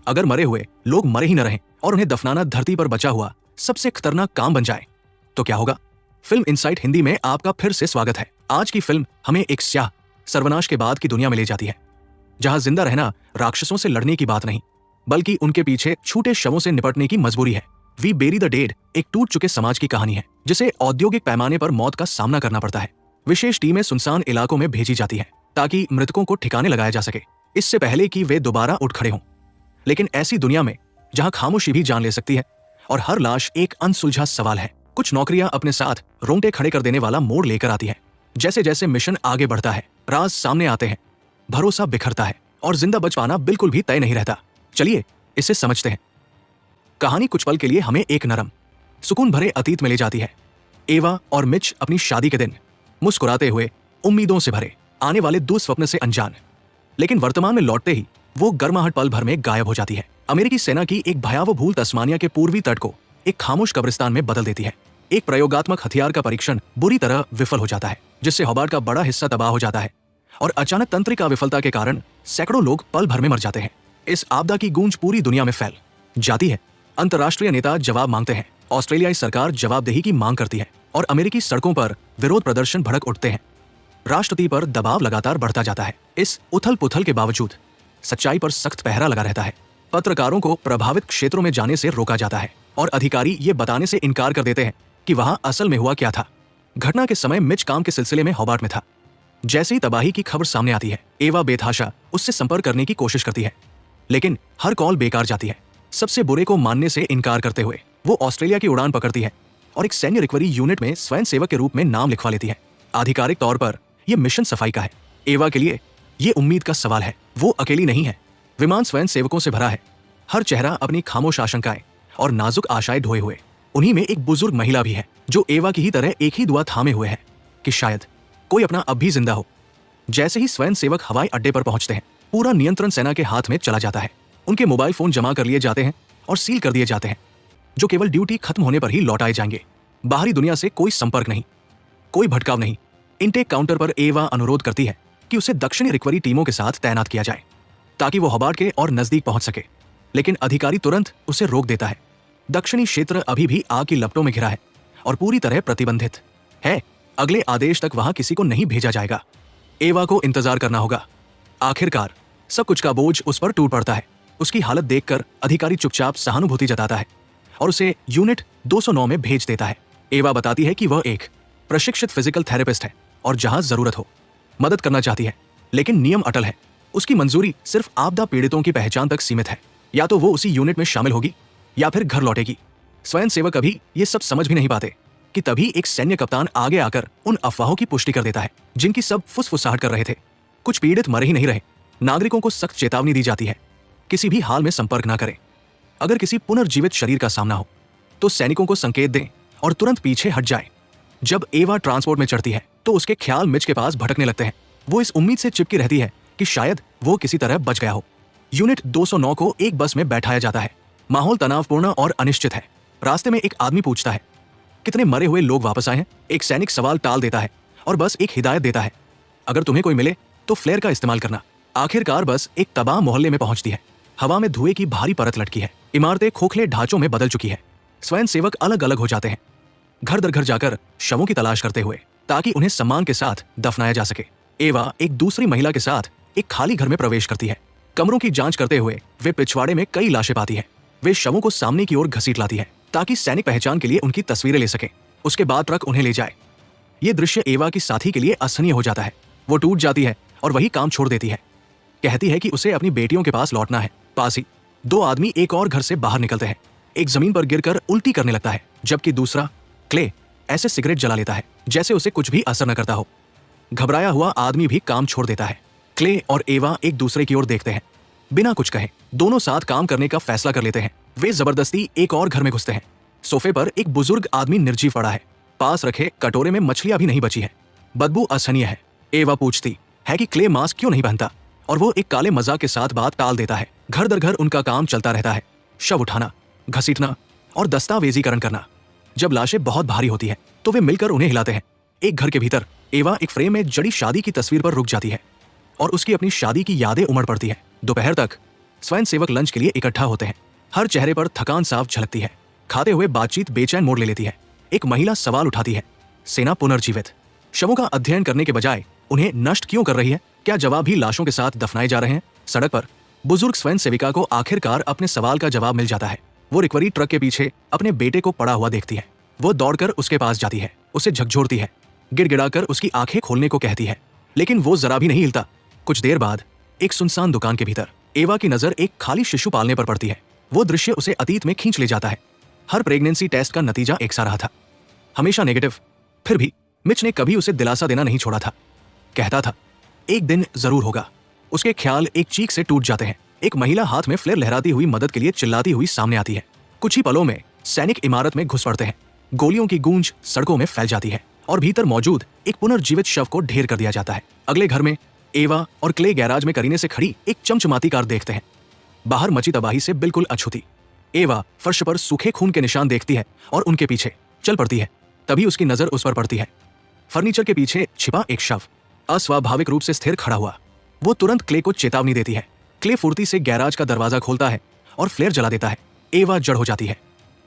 अगर मरे हुए लोग मरे ही न रहें और उन्हें दफनाना धरती पर बचा हुआ सबसे खतरनाक काम बन जाए तो क्या होगा? फिल्म इनसाइट हिंदी में आपका फिर से स्वागत है। आज की फिल्म हमें एक स्याह सर्वनाश के बाद की दुनिया में ले जाती है, जहां जिंदा रहना राक्षसों से लड़ने की बात नहीं, बल्कि उनके पीछे छूटे शवों से निपटने की मजबूरी है। वी बेरी द डेड एक टूट चुके समाज की कहानी है, जिसे औद्योगिक पैमाने पर मौत का सामना करना पड़ता है। विशेष टीमें सुनसान इलाकों में भेजी जाती हैं ताकि मृतकों को ठिकाने लगाया जा सके, इससे पहले कि वे दोबारा उठ खड़े हों। लेकिन ऐसी दुनिया में जहां खामोशी भी जान ले सकती है और हर लाश एक अनसुलझा सवाल है, कुछ नौकरियां अपने साथ रोंगटे खड़े कर देने वाला मोड़ लेकर आती है। जैसे जैसे मिशन आगे बढ़ता है, राज सामने आते हैं, भरोसा बिखरता है और जिंदा बच पाना बिल्कुल भी तय नहीं रहता। चलिए इसे समझते हैं। कहानी कुछ पल के लिए हमें एक नरम सुकून भरे अतीत में ले जाती है। एवा और मिच अपनी शादी के दिन मुस्कुराते हुए, उम्मीदों से भरे, आने वाले दुस्वप्न से अनजान, लेकिन वर्तमान में लौटते ही वो गर्माहट पल भर में गायब हो जाती है। अमेरिकी सेना की एक भयावह भूल तस्मानिया के पूर्वी तट को एक खामोश कब्रिस्तान में बदल देती है। एक प्रयोगात्मक हथियार का परीक्षण बुरी तरह विफल हो जाता है, जिससे होबार्ट का बड़ा हिस्सा तबाह हो जाता है और अचानक तंत्रिका विफलता के कारण सैकड़ों लोग पल भर में मर जाते हैं। इस आपदा की गूंज पूरी दुनिया में फैल जाती है। अंतर्राष्ट्रीय नेता जवाब मांगते हैं, ऑस्ट्रेलियाई सरकार जवाबदेही की मांग करती है और अमेरिकी सड़कों पर विरोध प्रदर्शन भड़क उठते हैं। राष्ट्रपति पर दबाव लगातार बढ़ता जाता है। इस उथल पुथल के बावजूद सच्चाई पर सख्त पहरा लगा रहता है। पत्रकारों को प्रभावित क्षेत्रों में जाने से रोका जाता है और अधिकारी ये बताने से इनकार कर देते हैं कि वहां असल में हुआ क्या था। घटना के समय मिच काम के सिलसिले में होबार्ट में था। जैसे ही तबाही की खबर सामने आती है, एवा बेतहाशा उससे संपर्क करने की कोशिश करती है, लेकिन हर कॉल बेकार जाती है। सबसे बुरे को मानने से इनकार करते हुए वो ऑस्ट्रेलिया की उड़ान पकड़ती है और एक सैन्य रिकवरी यूनिट में स्वयंसेवक के रूप में नाम लिखवा लेती है। आधिकारिक तौर पर यह मिशन सफाई का है। एवा के लिए ये उम्मीद का सवाल है। वो अकेली नहीं है, विमान स्वयंसेवकों से भरा है, हर चेहरा अपनी खामोश आशंकाएं और नाजुक आशाएं ढोए हुए। उन्हीं में एक बुजुर्ग महिला भी है जो एवा की ही तरह एक ही दुआ थामे हुए है कि शायद कोई अपना अब भी जिंदा हो। जैसे ही स्वयंसेवक हवाई अड्डे पर पहुंचते हैं, पूरा नियंत्रण सेना के हाथ में चला जाता है। उनके मोबाइल फोन जमा कर लिए जाते हैं और सील कर दिए जाते हैं, जो केवल ड्यूटी खत्म होने पर ही लौटाए जाएंगे। बाहरी दुनिया से कोई संपर्क नहीं, कोई भटकाव नहीं। इनटेक काउंटर पर एवा अनुरोध करती है कि उसे दक्षिणी रिकवरी टीमों के साथ तैनात किया जाए ताकि वो होबार्ट के और नजदीक पहुंच सके, लेकिन अधिकारी तुरंत उसे रोक देता है। दक्षिणी क्षेत्र अभी भी आग की लपटों में घिरा है और पूरी तरह प्रतिबंधित है। अगले आदेश तक वहां किसी को नहीं भेजा जाएगा। एवा को इंतजार करना होगा। आखिरकार सब कुछ का बोझ उस पर टूट पड़ता है। उसकी हालत देखकर अधिकारी चुपचाप सहानुभूति जताता है और उसे यूनिट 209 में भेज देता है। एवा बताती है कि वह एक प्रशिक्षित फिजिकल थेरेपिस्ट है और जहां जरूरत हो मदद करना चाहती है, लेकिन नियम अटल है। उसकी मंजूरी सिर्फ आपदा पीड़ितों की पहचान तक सीमित है। या तो वो उसी यूनिट में शामिल होगी या फिर घर लौटेगी। स्वयंसेवक अभी ये सब समझ भी नहीं पाते कि तभी एक सैन्य कप्तान आगे आकर उन अफवाहों की पुष्टि कर देता है जिनकी सब फुसफुसाहट कर रहे थे। कुछ पीड़ित मरे ही नहीं रहे। नागरिकों को सख्त चेतावनी दी जाती है, किसी भी हाल में संपर्क ना करें। अगर किसी पुनर्जीवित शरीर का सामना हो तो सैनिकों को संकेत दें और तुरंत पीछे हट जाएं। जब एवा ट्रांसपोर्ट में चढ़ती है तो उसके ख्याल मिच के पास भटकने लगते हैं। वो इस उम्मीद से चिपकी रहती है कि शायद वो किसी तरह बच गया हो। यूनिट 209 को एक बस में बैठाया जाता है। माहौल तनावपूर्ण और अनिश्चित है। रास्ते में एक आदमी पूछता है, कितने मरे हुए लोग वापस आए हैं? एक सैनिक सवाल टाल देता है और बस एक हिदायत देता है, अगर तुम्हें कोई मिले तो फ्लेयर का इस्तेमाल करना। आखिरकार बस एक तबाह मोहल्ले में पहुंचती है। हवा में धुएं की भारी परत लटकी है। इमारतें खोखले ढांचों में बदल चुकी है। स्वयंसेवक अलग अलग हो जाते हैं, घर दर घर जाकर शवों की तलाश करते हुए, ताकि उन्हें सम्मान के साथ दफनाया जा सके। एवा एक दूसरी महिला के साथ एक खाली घर में प्रवेश करती है। कमरों की जांच करते हुए वे पिछवाड़े में कई लाशें पाती है। वे शवों को सामने की ओर घसीट लाती है ताकि सैनिक पहचान के लिए उनकी तस्वीरें ले सके। उसके बाद ट्रक उन्हें ले जाए। ये दृश्य एवा की साथी के लिए असहनीय हो जाता है। वो टूट जाती है और वही काम छोड़ देती है। कहती है कि उसे अपनी बेटियों के पास लौटना है। पास ही दो आदमी एक और घर से बाहर निकलते हैं। एक जमीन पर गिरकर उल्टी करने लगता है, जबकि दूसरा क्ले ऐसे सिगरेट जला लेता है जैसे उसे कुछ भी असर न करता हो। घबराया हुआ आदमी भी काम छोड़ देता है। क्ले और एवा एक दूसरे की ओर देखते हैं। बिना कुछ कहे दोनों साथ काम करने का फैसला कर लेते हैं। वे जबरदस्ती एक और घर में घुसते हैं। सोफे पर एक बुजुर्ग आदमी निर्जीव पड़ा है। पास रखे कटोरे में मछलियां भी नहीं बची है। बदबू असहनीय है। एवा पूछती है कि क्ले मास्क क्यों नहीं पहनता, और वो एक काले मजाक के साथ बात टाल देता है। घर दर घर उनका काम चलता रहता है, शव उठाना, घसीटना और दस्तावेजीकरण करना। जब लाशें बहुत भारी होती हैं तो वे मिलकर उन्हें हिलाते हैं। एक घर के भीतर एवा एक फ्रेम में जड़ी शादी की तस्वीर पर रुक जाती है और उसकी अपनी शादी की यादें उमड़ पड़ती है। दोपहर तक स्वयंसेवक लंच के लिए इकट्ठा होते हैं। हर चेहरे पर थकान साफ झलकती है। खाते हुए बातचीत बेचैन मोड़ ले लेती है। एक महिला सवाल उठाती है, सेना पुनर्जीवित शवों का अध्ययन करने के बजाय उन्हें नष्ट क्यों कर रही है? क्या जवाब भी लाशों के साथ दफनाए जा रहे हैं? सड़क पर बुजुर्ग स्वयं सेविका को आखिरकार अपने सवाल का जवाब मिल जाता है। वो रिकवरी ट्रक के पीछे अपने बेटे को पड़ा हुआ देखती है। वो दौड़कर उसके पास जाती है, उसे झकझोरती है, गिड़गिड़ाकर उसकी आंखें खोलने को कहती है, लेकिन वो जरा भी नहीं हिलता। कुछ देर बाद एक सुनसान दुकान के भीतर एवा की नजर एक खाली शिशु पालने पर पड़ती है। वो दृश्य उसे अतीत में खींच ले जाता है। हर प्रेगनेंसी टेस्ट का नतीजा एक सा रहा था, हमेशा नेगेटिव। फिर भी मिच ने कभी उसे दिलासा देना नहीं छोड़ा था। कहता था, एक दिन जरूर होगा। उसके ख्याल एक चीख से टूट जाते हैं। एक महिला हाथ में फ्लेयर लहराती हुई मदद के लिए चिल्लाती हुई सामने आती है। कुछ ही पलों में सैनिक इमारत में घुस पड़ते हैं। गोलियों की गूंज सड़कों में फैल जाती है और भीतर मौजूद एक पुनर्जीवित शव को ढेर कर दिया जाता है। अगले घर में एवा और क्ले गैराज में करीने से खड़ी एक चमचमाती कार देखते हैं। बाहर मची तबाही से बिल्कुल अछूती एवा फर्श पर सूखे खून के निशान देखती है और उनके पीछे चल पड़ती है। तभी उसकी नजर उस पर पड़ती है। फर्नीचर के पीछे छिपा एक शव अस्वाभाविक रूप से स्थिर खड़ा हुआ। वो तुरंत क्ले को चेतावनी देती है। क्ले फुर्ती से गैराज का दरवाजा खोलता है और फ्लेयर जला देता है। एवा जड़ हो जाती है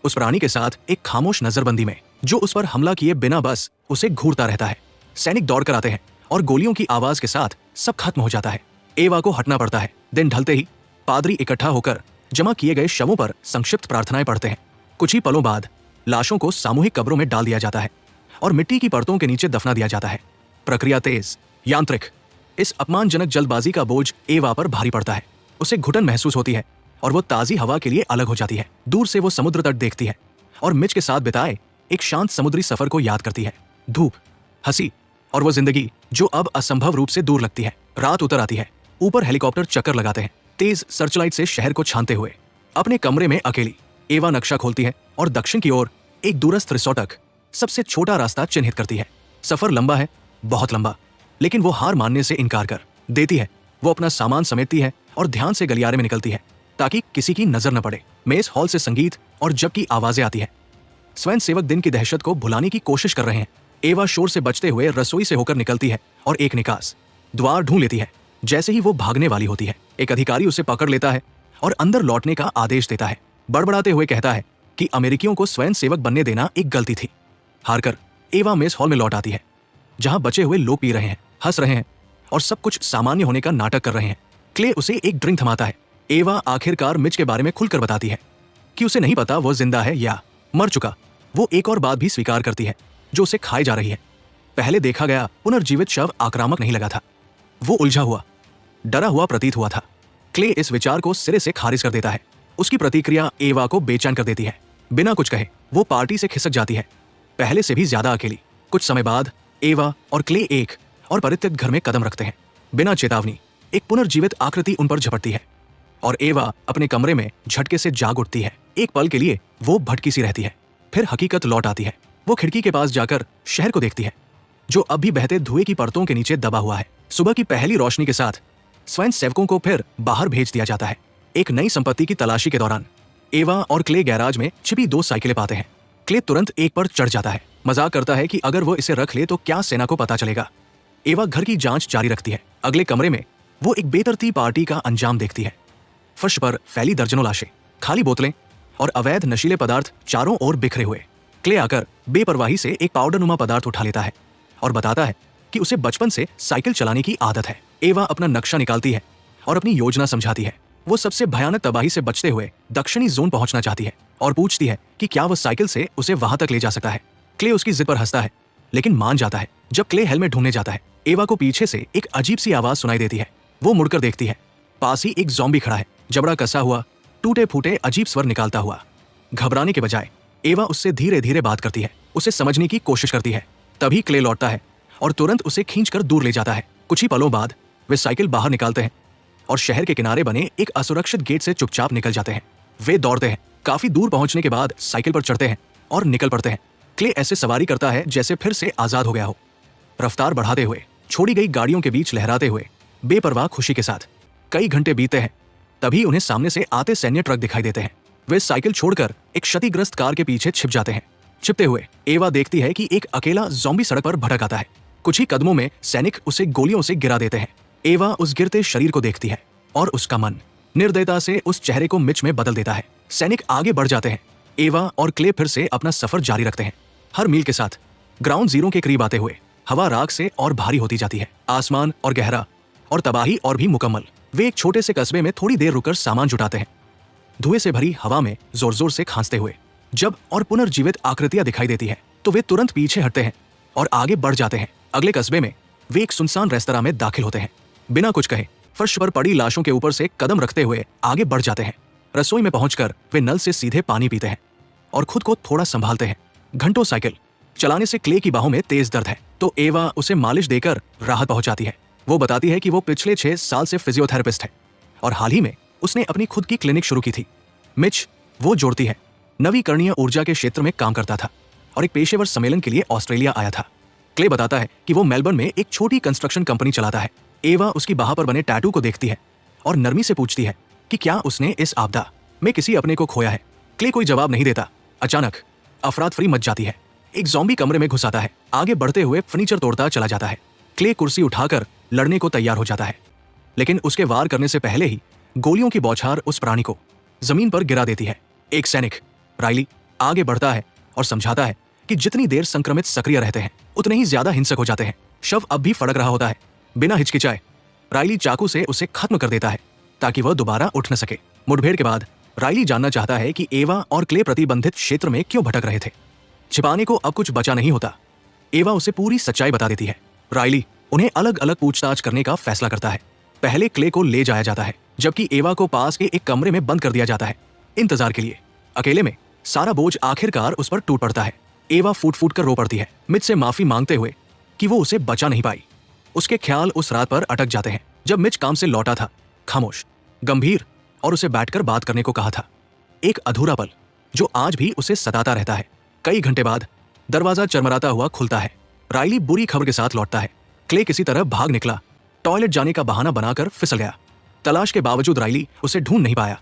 उस प्राणी के साथ एक खामोश नजरबंदी में जो उस पर हमला किए बिना बस उसे घूरता रहता है। सैनिक दौड़कर आते हैं और गोलियों की आवाज के साथ सब खत्म हो जाता है। एवा को हटना पड़ता है। दिन ढलते ही पादरी इकट्ठा होकर जमा किए गए शवों पर संक्षिप्त प्रार्थनाएं पढ़ते हैं। कुछ ही पलों बाद लाशों को सामूहिक कब्रों में डाल दिया जाता है और मिट्टी की परतों के नीचे दफना दिया जाता है। प्रक्रिया तेज, यांत्रिक। इस अपमानजनक जल्दबाजी का बोझ एवा पर भारी पड़ता है। उसे घुटन महसूस होती है और वो ताजी हवा के लिए अलग हो जाती है। दूर से वो समुद्र तट देखती है और मिच के साथ बिताए एक शांत समुद्री सफर को याद करती है। धूप, हंसी और वो जिंदगी जो अब असंभव रूप से दूर लगती है। रात उतर आती है। ऊपर हेलीकॉप्टर चक्कर लगाते हैं, तेज सर्चलाइट से शहर को छानते हुए। अपने कमरे में अकेली एवा नक्शा खोलती है और दक्षिण की ओर एक दूरस्थ रिसोर्ट तक सबसे छोटा रास्ता चिन्हित करती है। सफर लंबा है, बहुत लंबा, लेकिन वो हार मानने से इनकार कर देती है। वो अपना सामान समेटती है और ध्यान से गलियारे में निकलती है ताकि किसी की नजर न पड़े। मेस हॉल से संगीत और जग की आवाजें आती हैं। स्वयं सेवक दिन की दहशत को भुलाने की कोशिश कर रहे हैं। एवा शोर से बचते हुए रसोई से होकर निकलती है और एक निकास द्वार ढूंढ लेती है। जैसे ही वो भागने वाली होती है, एक अधिकारी उसे पकड़ लेता है और अंदर लौटने का आदेश देता है। बड़बड़ाते हुए कहता है कि अमेरिकियों को स्वयं सेवक बनने देना एक गलती थी। हारकर एवा मेस हॉल में लौट आती है जहां बचे हुए लोग पी रहे हैं, हंस रहे हैं और सब कुछ सामान्य होने का नाटक कर रहे हैं। क्ले उसे एक ड्रिंक थमाता है। एवा आखिरकार मिच के बारे में खुलकर बताती है कि उसे नहीं पता वो जिंदा है या मर चुका। वो एक और बात भी स्वीकार करती है जो उसे खाई जा रही है। पहले देखा गया पुनर्जीवित शव आक्रामक नहीं लगा था। वो उलझा हुआ, डरा हुआ प्रतीत हुआ था। क्ले इस विचार को सिरे से खारिज कर देता है। उसकी प्रतिक्रिया एवा को बेचैन कर देती है। बिना कुछ कहे वो पार्टी से खिसक जाती है, पहले से भी ज्यादा अकेली। कुछ समय बाद एवा और क्ले एक और परित्यक्त घर में कदम रखते हैं। बिना चेतावनी एक पुनर्जीवित आकृति उन पर झपटती है और एवा अपने कमरे में झटके से जाग उठती है। एक पल के लिए वो भटकी सी रहती है, फिर हकीकत लौट आती है। वो खिड़की के पास जाकर शहर को देखती है जो अब भी बहते धुएं की परतों के नीचे दबा हुआ है। सुबह की पहली रोशनी के साथ स्वयं सेवकों को फिर बाहर भेज दिया जाता है। एक नई संपत्ति की तलाशी के दौरान एवा और क्ले गैराज में छिपी 2 साइकिलें पाते हैं। क्ले तुरंत एक पर चढ़ जाता है, मजाक करता है कि अगर वो इसे रख ले तो क्या सेना को पता चलेगा। एवा घर की जांच जारी रखती है। अगले कमरे में वो एक बेतरतीब पार्टी का अंजाम देखती है। फर्श पर फैली दर्जनों लाशें, खाली बोतलें और अवैध नशीले पदार्थ चारों ओर बिखरे हुए। क्ले आकर बेपरवाही से एक पाउडरनुमा पदार्थ उठा लेता है और बताता है कि उसे बचपन से साइकिल चलाने की आदत है। एवा अपना नक्शा निकालती है और अपनी योजना समझाती है। वो सबसे भयानक तबाही से बचते हुए दक्षिणी जोन पहुंचना चाहती है और पूछती है कि क्या वो साइकिल से उसे वहां तक ले जा सकता है। क्ले उसकी जिद पर हंसता है लेकिन मान जाता है। जब क्ले हेलमेट ढूंढने जाता है, एवा को पीछे से एक अजीब सी आवाज सुनाई देती है। वो मुड़कर देखती है, पास ही एक ज़ॉम्बी खड़ा है, जबड़ा कसा हुआ, टूटे फूटे अजीब स्वर निकालता हुआ। घबराने के बजाय एवा उससे धीरे धीरे बात करती है, उसे समझने की कोशिश करती है। तभी क्ले लौटता है और तुरंत उसे खींचकर दूर ले जाता है। कुछ ही पलों बाद वे साइकिल बाहर निकालते हैं और शहर के किनारे बने एक असुरक्षित गेट से चुपचाप निकल जाते हैं। वे दौड़ते हैं, काफी दूर पहुंचने के बाद साइकिल पर चढ़ते हैं और निकल पड़ते हैं। क्ले ऐसे सवारी करता है जैसे फिर से आजाद हो गया हो, रफ्तार बढ़ाते हुए, छोड़ी गई गाड़ियों के बीच लहराते हुए, बेपरवाह खुशी के साथ। कई घंटे बीतते हैं, तभी उन्हें सामने से आते सैन्य ट्रक दिखाई देते हैं। वे साइकिल छोड़कर एक क्षतिग्रस्त कार के पीछे छिप जाते हैं। छिपते हुए एवा देखती है कि एक अकेला ज़ॉम्बी सड़क पर भटक आता है। कुछ ही कदमों में सैनिक उसे गोलियों से गिरा देते हैं। एवा उस गिरते शरीर को देखती है और उसका मन निर्दयता से उस चेहरे को मिच में बदल देता है। सैनिक आगे बढ़ जाते हैं। एवा और क्ले फिर से अपना सफर जारी रखते हैं। हर मील के साथ ग्राउंड जीरो के करीब आते हुए हवा राख से और भारी होती जाती है। आसमान और गहरा और तबाही और भी मुकम्मल। वे एक छोटे से कस्बे में थोड़ी देर रुककर सामान जुटाते हैं। धुएं से भरी हवा में जोर जोर से खांसते हुए जब और पुनर्जीवित आकृतियां दिखाई देती है तो वे तुरंत पीछे हटते हैं और आगे बढ़ जाते हैं। अगले कस्बे में वे एक सुनसान रेस्तरां में दाखिल होते हैं। बिना कुछ कहे फर्श पर पड़ी लाशों के ऊपर से कदम रखते हुए आगे बढ़ जाते हैं। रसोई में पहुंचकर वे नल से सीधे पानी पीते हैं और खुद को थोड़ा संभालते हैं। घंटों साइकिल चलाने से क्ले की बाहों में तेज दर्द है तो एवा उसे मालिश देकर राहत पहुंचाती है। वो बताती है कि वो पिछले 6 साल से फिजियोथेरेपिस्ट है और हाल ही में उसने अपनी खुद की क्लिनिक शुरू की थी। मिच, वो जोड़ती है, नवीकरणीय ऊर्जा के क्षेत्र में काम करता था और एक पेशेवर सम्मेलन के लिए ऑस्ट्रेलिया आया था। क्ले बताता है कि वो मेलबर्न में एक छोटी कंस्ट्रक्शन कंपनी चलाता है। एवा उसकी बाह पर बने टैटू को देखती है और नरमी से पूछती है कि क्या उसने इस आपदा में किसी अपने को खोया है। क्ले कोई जवाब नहीं देता। अचानक अफरात फरी मच जाती है। एक ज़ॉम्बी कमरे में घुस आता है। आगे बढ़ते हुए फर्नीचर तोड़ता चला जाता है। क्ले कुर्सी उठाकर लड़ने को तैयार हो जाता है, लेकिन उसके वार करने से पहले ही गोलियों की बौछार उस प्राणी को जमीन पर गिरा देती है। एक सैनिक, राइली, आगे बढ़ता है और समझाता है कि जितनी देर संक्रमित सक्रिय रहते हैं उतने ही ज्यादा हिंसक हो जाते हैं। शव अब भी फड़क रहा होता है। बिना हिचकिचाए राइली चाकू से उसे खत्म कर देता है ताकि वह दोबारा उठ न सके। मुठभेड़ के बाद राइली जानना चाहता है कि एवा और क्ले प्रतिबंधित क्षेत्र में क्यों भटक रहे थे। छिपाने को अब कुछ बचा नहीं होता। एवा उसे पूरी सच्चाई बता देती है। राइली उन्हें अलग अलग पूछताछ करने का फैसला करता है। पहले क्ले को ले जाया जाता है जबकि एवा को पास के एक कमरे में बंद कर दिया जाता है इंतजार के लिए। अकेले में सारा बोझ आखिरकार उस पर टूट पड़ता है। एवा फूट फूट कर रो पड़ती है, मिच से माफी मांगते हुए कि वो उसे बचा नहीं पाई। उसके ख्याल उस रात पर अटक जाते हैं जब मिच काम से लौटा था, खामोश, गंभीर, और उसे बैठकर बात करने को कहा था। एक अधूरा पल जो आज भी उसे सताता रहता है। कई घंटे बाद दरवाजा चरमराता हुआ खुलता है। राइली बुरी खबर के साथ लौटता है। क्ले किसी तरह भाग निकला, टॉयलेट जाने का बहाना बनाकर फिसल गया। तलाश के बावजूद राइली उसे ढूंढ नहीं पाया।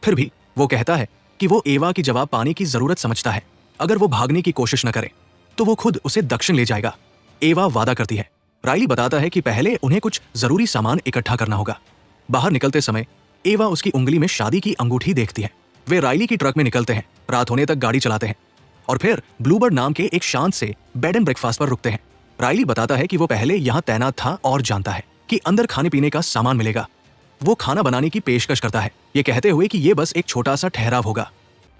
फिर भी वो कहता है कि वो एवा की जवाब पाने की जरूरत समझता है। अगर वो भागने की कोशिश न करे तो वो खुद उसे दक्षिण ले जाएगा। एवा वादा करती है। राइली बताता है कि पहले उन्हें कुछ जरूरी सामान इकट्ठा करना होगा। बाहर निकलते समय एवा उसकी उंगली में शादी की अंगूठी देखती है। वे राइली की ट्रक में निकलते हैं, रात होने तक गाड़ी चलाते हैं और फिर ब्लूबर्ड नाम के एक शांत से बेड एंड ब्रेकफास्ट पर रुकते हैं। राइली बताता है कि वो पहले यहाँ तैनात था और जानता है कि अंदर खाने पीने का सामान मिलेगा। वो खाना बनाने की पेशकश करता है, ये कहते हुए कि ये बस एक छोटा सा ठहराव होगा।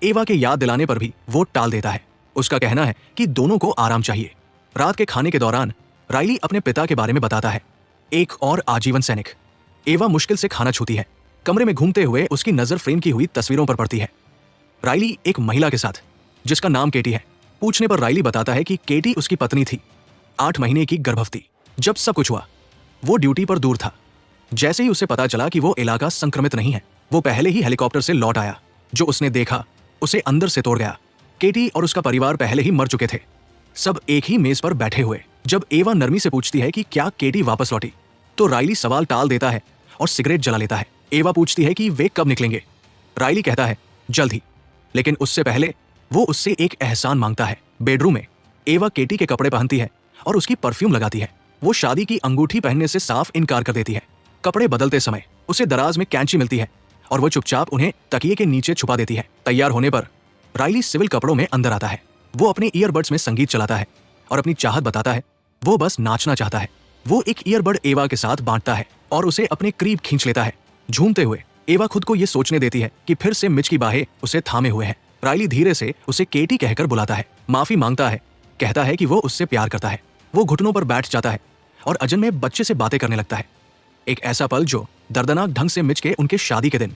एवा के याद दिलाने पर भी वो टाल देता है। उसका कहना है कि दोनों को आराम चाहिए। रात के खाने के दौरान राइली अपने पिता के बारे में बताता है, एक और आजीवन सैनिक। एवा मुश्किल से खाना छूती है। कमरे में घूमते हुए उसकी नजर फ्रेम की हुई तस्वीरों पर पड़ती है। राइली एक महिला के साथ जिसका नाम केटी है। पूछने पर राइली बताता है कि केटी उसकी पत्नी थी, 8 महीने की गर्भवती। जब सब कुछ हुआ वो ड्यूटी पर दूर था। जैसे ही उसे पता चला कि वो इलाका संक्रमित नहीं है, वो पहले ही हेलीकॉप्टर से लौट आया। जो उसने देखा उसे अंदर से तोड़ गया। केटी और उसका परिवार पहले ही मर चुके थे, सब एक ही मेज पर बैठे हुए। जब एवा नरमी से पूछती है कि क्या केटी वापस लौटी, तो राइली सवाल टाल देता है और सिगरेट जला लेता है। एवा पूछती है कि वे कब निकलेंगे। राइली कहता है जल्द ही, लेकिन उससे पहले वो उससे एक एहसान मांगता है। बेडरूम में एवा केटी के कपड़े पहनती है और उसकी परफ्यूम लगाती है। वो शादी की अंगूठी पहनने से साफ इनकार कर देती है। कपड़े बदलते समय उसे दराज में कैंची मिलती है और वो चुपचाप उन्हें तकिए के नीचे छुपा देती है। तैयार होने पर राइली सिविल कपड़ों में अंदर आता है। वो अपने ईयरबड्स में संगीत चलाता है और अपनी चाहत बताता है। वो बस नाचना चाहता है। वो एक ईयरबड एवा के साथ बांटता है और उसे अपने करीब खींच लेता है। झूमते हुए एवा खुद को ये सोचने देती है कि फिर से मिच की बाहें उसे थामे हुए हैं। राइली धीरे से उसे केटी कहकर बुलाता है, माफी मांगता है, कहता है कि वो उससे प्यार करता है। वो घुटनों पर बैठ जाता है और अजन में बच्चे से बातें करने लगता है। एक ऐसा पल जो दर्दनाक ढंग से मिच के उनके शादी के दिन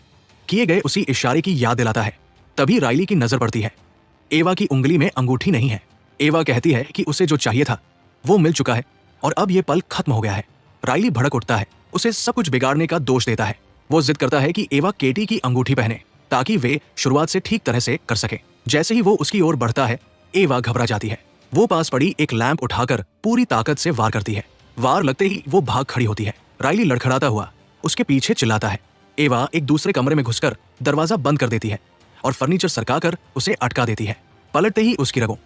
किए गए उसी इशारे की याद दिलाता है। तभी राइली की नजर पड़ती है। एवा की उंगली में अंगूठी नहीं है। एवा कहती है कि उसे जो चाहिए था वो मिल चुका है और अब ये पल खत्म हो गया है। राइली भड़क उठता है, उसे सब कुछ बिगाड़ने का दोष देता है। वो जिद करता है कि एवा केटी की अंगूठी पहने ताकि वे शुरुआत से ठीक तरह से कर सके। जैसे ही वो उसकी ओर बढ़ता है, एवा घबरा जाती है। वो पास पड़ी एक लैंप उठाकर पूरी ताकत से वार करती है। वार लगते ही वो भाग खड़ी होती है। राइली लड़खड़ाता हुआ उसके पीछे चिल्लाता है। एवा एक दूसरे कमरे में घुसकर दरवाजा बंद कर देती है और फर्नीचर सरकाकर उसे अटका देती है। पलटते ही उसकी रगों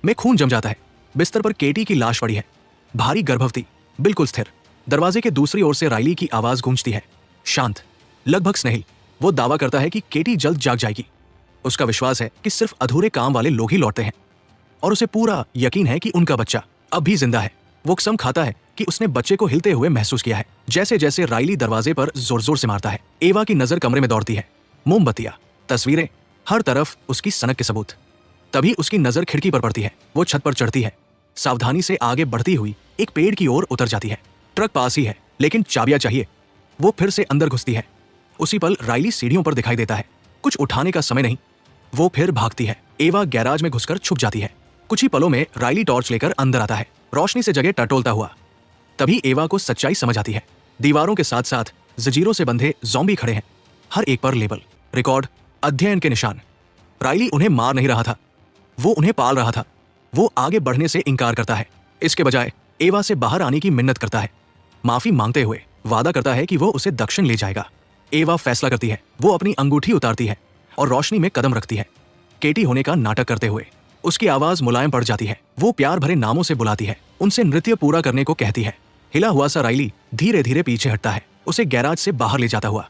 में खून जम जाता है। बिस्तर पर केटी की लाश पड़ी है, भारी गर्भवती, बिल्कुल स्थिर। दरवाजे के दूसरी ओर से राइली की आवाज गूंजती है, शांत, लगभग स्नेहिल, वो दावा करता है कि केटी जल्द जाग जाएगी। उसका विश्वास है कि सिर्फ अधूरे काम वाले लोग ही लौटते हैं और उसे पूरा यकीन है कि उनका बच्चा अब भी जिंदा है। वो कसम खाता है कि उसने बच्चे को हिलते हुए महसूस किया है। जैसे जैसे राइली दरवाजे पर जोर जोर से मारता है, एवा की नजर कमरे में दौड़ती है। मोमबत्तियां, तस्वीरें, हर तरफ उसकी सनक के सबूत। तभी उसकी नजर खिड़की पर पड़ती है। वो छत पर चढ़ती है, सावधानी से आगे बढ़ती हुई एक पेड़ की ओर उतर जाती है। ट्रक पास ही है, लेकिन चाबियां चाहिए। वो फिर से अंदर घुसती है। उसी पल राइली सीढ़ियों पर दिखाई देता है। कुछ उठाने का समय नहीं। वो फिर भागती है। एवा गैराज में घुसकर छुप जाती है। कुछ ही पलों में राइली टॉर्च लेकर अंदर आता है, रोशनी से जगह टटोलता हुआ। तभी एवा को सच्चाई समझ आती है। दीवारों के साथ साथ जंजीरों से बंधे ज़ॉम्बी खड़े हैं, हर एक पर लेबल, रिकॉर्ड, अध्ययन के निशान। राइली उन्हें मार नहीं रहा था, वो उन्हें पाल रहा था। वो आगे बढ़ने से इनकार करता है। इसके बजाय एवा से बाहर आने की मिन्नत करता है, माफी मांगते हुए वादा करता है कि वो उसे दक्षिण ले जाएगा। एवा फैसला करती है। वो अपनी अंगूठी उतारती है और रोशनी में कदम रखती है, केटी होने का नाटक करते हुए। उसकी आवाज मुलायम पड़ जाती है। वो प्यार भरे नामों से बुलाती है, उनसे नृत्य पूरा करने को कहती है। हिला हुआ सा राइली धीरे धीरे पीछे हटता है, उसे गैराज से बाहर ले जाता हुआ।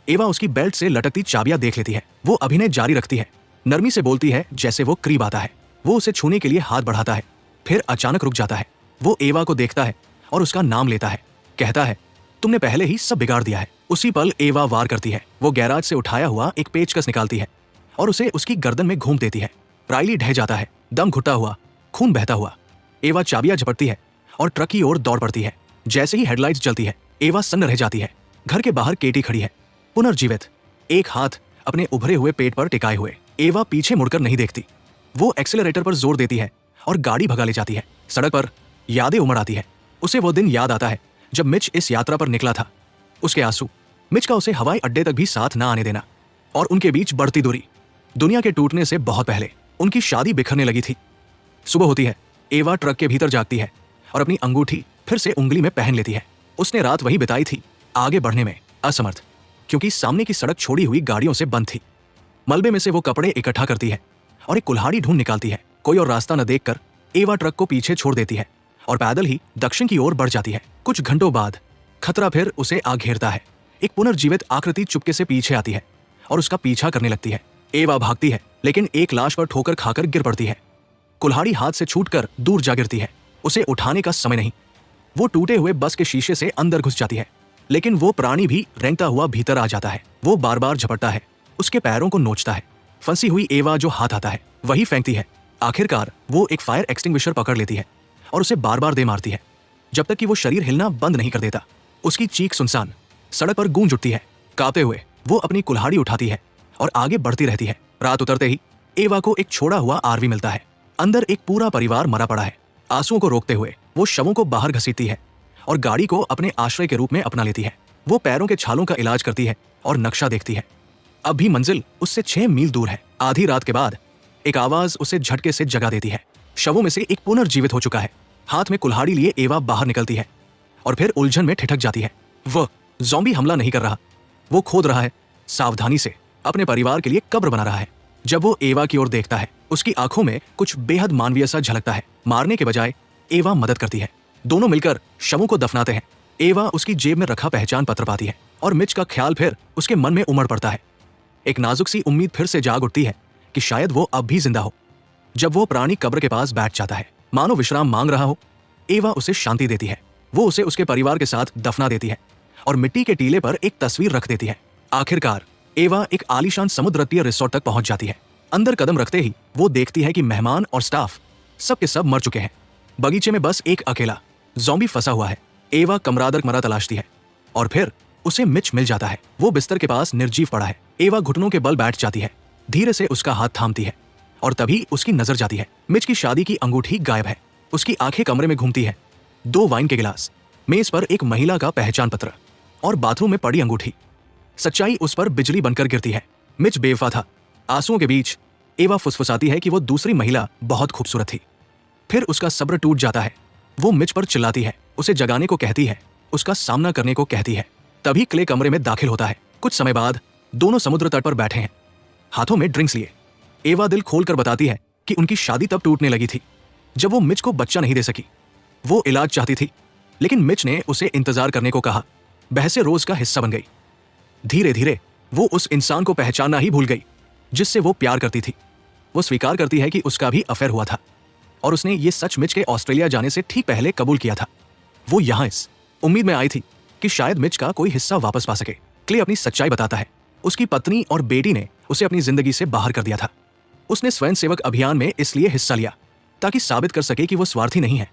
एवा उसकी बेल्ट से लटकती चाबियां देख लेती है। वो अभिनय जारी रखती है, नरमी से बोलती है जैसे वो करीब आता है। वो उसे छूने के लिए हाथ बढ़ाता है, फिर अचानक रुक जाता है। वो एवा को देखता है और उसका नाम लेता है, कहता है, तुमने पहले ही सब बिगाड़ दिया है। उसी पल एवा वार करती है। वो गैराज से उठाया हुआ एक पेचकस निकालती है और उसे उसकी गर्दन में घूम देती है। राइली ढह जाता है, दम घुटता हुआ, खून बहता हुआ। एवा चाबियां झपटती है और ट्रक की ओर दौड़ पड़ती है। जैसे ही हेडलाइट्स जलती है, एवा सन्न रह जाती है। घर के बाहर केटी खड़ी है, पुनर्जीवित, एक हाथ अपने उभरे हुए पेट पर टिकाए हुए। एवा पीछे मुड़कर नहीं देखती। वो एक्सेलरेटर पर जोर देती है और गाड़ी भगा ले जाती है। सड़क पर यादें उमड़ आती है। उसे वो दिन याद आता है जब मिच इस यात्रा पर निकला था। उसके आंसू, मिच का उसे हवाई अड्डे तक भी साथ ना आने देना, और उनके बीच बढ़ती दूरी। दुनिया के टूटने से बहुत पहले उनकी शादी बिखरने लगी थी। सुबह होती है। एवा ट्रक के भीतर जागती है और अपनी अंगूठी फिर से उंगली में पहन लेती है। उसने रात वही बिताई थी, आगे बढ़ने में असमर्थ, क्योंकि सामने की सड़क छोड़ी हुई गाड़ियों से बंद थी। मलबे में से वो कपड़े इकट्ठा करती है और एक कुल्हाड़ी ढूंढ निकालती है। कोई और रास्ता न देखकर एवा ट्रक को पीछे छोड़ देती है और पैदल ही दक्षिण की ओर बढ़ जाती है। कुछ घंटों बाद खतरा फिर उसे आ घेरता है। एक पुनर्जीवित आकृति चुपके से पीछे आती है और उसका पीछा करने लगती है। एवा भागती है, लेकिन एक लाश पर ठोकर खाकर गिर पड़ती है। कुल्हाड़ी हाथ से छूटकर दूर जा गिरती है। उसे उठाने का समय नहीं। वो टूटे हुए बस के शीशे से अंदर घुस जाती है, लेकिन वो प्राणी भी रेंगता हुआ भीतर आ जाता है। वो बार बार झपटता है, उसके पैरों को नोचता है। फंसी हुई एवा जो हाथ आता है वही फेंकती है। आखिरकार वो एक फायर एक्सटिंग्विशर पकड़ लेती है और उसे बार बार दे मारती है, जब तक कि वो शरीर हिलना बंद नहीं कर देता। उसकी चीख सुनसान सड़क पर गूंज उठती है। कांपते हुए वो अपनी कुल्हाड़ी उठाती है और आगे बढ़ती रहती है। रात उतरते ही एवा को एक छोड़ा हुआ आरवी मिलता है। अंदर एक पूरा परिवार मरा पड़ा है। आंसुओं को रोकते हुए वो शवों को बाहर घसीटती है और गाड़ी को अपने आश्रय के रूप में अपना लेती है। वो पैरों के छालों का इलाज करती है और नक्शा देखती है। अब भी मंजिल उससे 6 मील दूर है। आधी रात के बाद एक आवाज उसे झटके से जगा देती है। शवों में से एक पुनर्जीवित हो चुका है। हाथ में कुल्हाड़ी लिए एवा बाहर निकलती है और फिर उलझन में ठिठक जाती है। वह ज़ॉम्बी हमला नहीं कर रहा, वो खोद रहा है, सावधानी से अपने परिवार के लिए कब्र बना रहा है। जब वो एवा की ओर देखता है, उसकी आंखों में कुछ बेहद मानवीय सा झलकता है। मारने के बजाय एवा मदद करती है। दोनों मिलकर शवों को दफनाते हैं। एवा उसकी जेब में रखा पहचान पत्र पाती है और मिच का ख्याल फिर उसके मन में उमड़ पड़ता है। एक नाजुक सी उम्मीद फिर से जाग उठती है कि शायद वो अब भी जिंदा हो। जब वो प्राणी कब्र के पास बैठ जाता है, मानो विश्राम मांग रहा हो, एवा उसे शांति देती है। वो उसे उसके परिवार के साथ दफना देती है और मिट्टी के टीले पर एक तस्वीर रख देती है। आखिरकार एवा एक आलीशान समुद्र तटीय रिसोर्ट तक पहुंच जाती है। अंदर कदम रखते ही वो देखती है कि मेहमान और स्टाफ सब के सब मर चुके हैं। बगीचे में बस एक अकेला ज़ॉम्बी फंसा हुआ है। एवा कमरा दर कमरा तलाशती है और फिर उसे मिच मिल जाता है। वो बिस्तर के पास निर्जीव पड़ा है। एवा घुटनों के बल बैठ जाती है, धीरे से उसका हाथ थामती है और तभी उसकी नजर जाती है। मिच की शादी की अंगूठी गायब है। उसकी आंखें कमरे में घूमती है। 2 वाइन के गिलास, मेज पर एक महिला का पहचान पत्र और बाथरूम में पड़ी अंगूठी। सच्चाई उस पर बिजली बनकर गिरती है। मिच बेवफा था। आंसुओं के बीच एवा फुसफुसाती है कि वो दूसरी महिला बहुत खूबसूरत थी। फिर उसका सब्र टूट जाता है। वो मिच पर चिल्लाती है, उसे जगाने को कहती है, उसका सामना करने को कहती है। तभी क्ले कमरे में दाखिल होता है। कुछ समय बाद दोनों समुद्र तट पर बैठे हैं, हाथों में ड्रिंक्स लिए। एवा दिल खोलकर बताती है कि उनकी शादी तब टूटने लगी थी जब वो मिच को बच्चा नहीं दे सकी। वो इलाज चाहती थी, लेकिन मिच ने उसे इंतजार करने को कहा। बहसें रोज का हिस्सा बन गई। धीरे धीरे वो उस इंसान को पहचानना ही भूल गई जिससे वो प्यार करती थी। वो स्वीकार करती है कि उसका भी अफेयर हुआ था और उसने ये सच मिच के ऑस्ट्रेलिया जाने से ठीक पहले कबूल किया था। वो यहाँ इस उम्मीद में आई थी कि शायद मिच का कोई हिस्सा वापस पा सके। क्ले अपनी सच्चाई बताता है। उसकी पत्नी और बेटी ने उसे अपनी जिंदगी से बाहर कर दिया था। उसने स्वयंसेवक अभियान में इसलिए हिस्सा लिया ताकि साबित कर सके कि वो स्वार्थी नहीं है।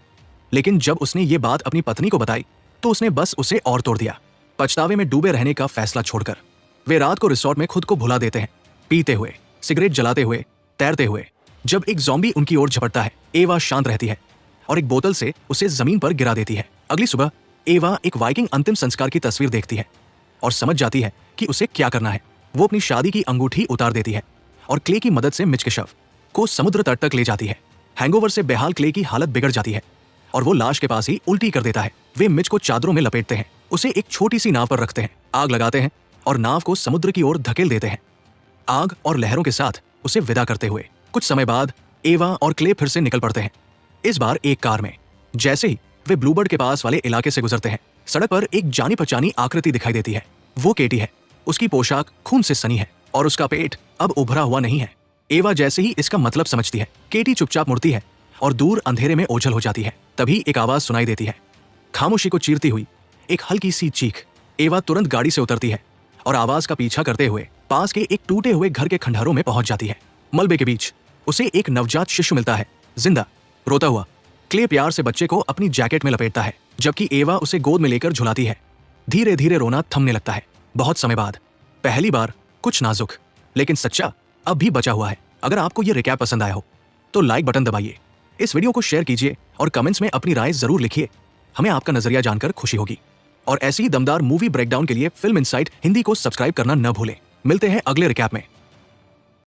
लेकिन जब उसने ये बात अपनी पत्नी को बताई तो उसने बस उसे और तोड़ दिया। पछतावे में डूबे रहने का फैसला छोड़कर वे रात को रिसोर्ट में खुद को भुला देते हैं, पीते हुए, सिगरेट जलाते हुए, तैरते हुए। जब एक ज़ॉम्बी उनकी ओर झपटता है, एवा शांत रहती है और एक बोतल से उसे जमीन पर गिरा देती है। अगली सुबह एवा एक वाइकिंग अंतिम संस्कार की तस्वीर देखती है और समझ जाती है कि उसे क्या करना है। वो अपनी शादी की अंगूठी उतार देती है और क्ले की मदद से मिच के शव को समुद्र तट तक ले जाती है। हैंगओवर से बेहाल क्ले की हालत बिगड़ जाती है और वो लाश के पास ही उल्टी कर देता है। वे मिच को चादरों में लपेटते हैं, उसे एक छोटी सी नाव पर रखते हैं, आग लगाते हैं और नाव को समुद्र की ओर धकेल देते हैं, आग और लहरों के साथ उसे विदा करते हुए। कुछ समय बाद एवा और क्ले फिर से निकल पड़ते हैं, इस बार एक कार में। जैसे ही वे ब्लूबर्ड के पास वाले इलाके से गुजरते हैं, सड़क पर एक जानी पहचानी आकृति दिखाई देती है। वो केटी है। उसकी पोशाक खून से सनी है और उसका पेट अब उभरा हुआ नहीं है। एवा जैसे ही इसका मतलब समझती है, केटी चुपचाप मुड़ती है और दूर अंधेरे में ओझल हो जाती है। तभी एक आवाज सुनाई देती है, खामोशी को चीरती हुई एक हल्की सी चीख। एवा तुरंत गाड़ी से उतरती है और आवाज का पीछा करते हुए पास के एक टूटे हुए घर के खंडहरों में पहुंच जाती है। मलबे के बीच उसे एक नवजात शिशु मिलता है, जिंदा, रोता हुआ। क्ले प्यार से बच्चे को अपनी जैकेट में लपेटता है जबकि एवा उसे गोद में लेकर झुलाती है। धीरे धीरे रोना थमने लगता है। बहुत समय बाद पहली बार कुछ नाजुक लेकिन सच्चा अब भी बचा हुआ है। अगर आपको ये रिकैप पसंद आया हो तो लाइक बटन दबाइए, इस वीडियो को शेयर कीजिए और कमेंट्स में अपनी राय जरूर लिखिए। हमें आपका नजरिया जानकर खुशी होगी। और ऐसी ही दमदार मूवी ब्रेकडाउन के लिए फिल्म इनसाइट हिंदी को सब्सक्राइब करना न भूलें। मिलते हैं अगले रिकैप में।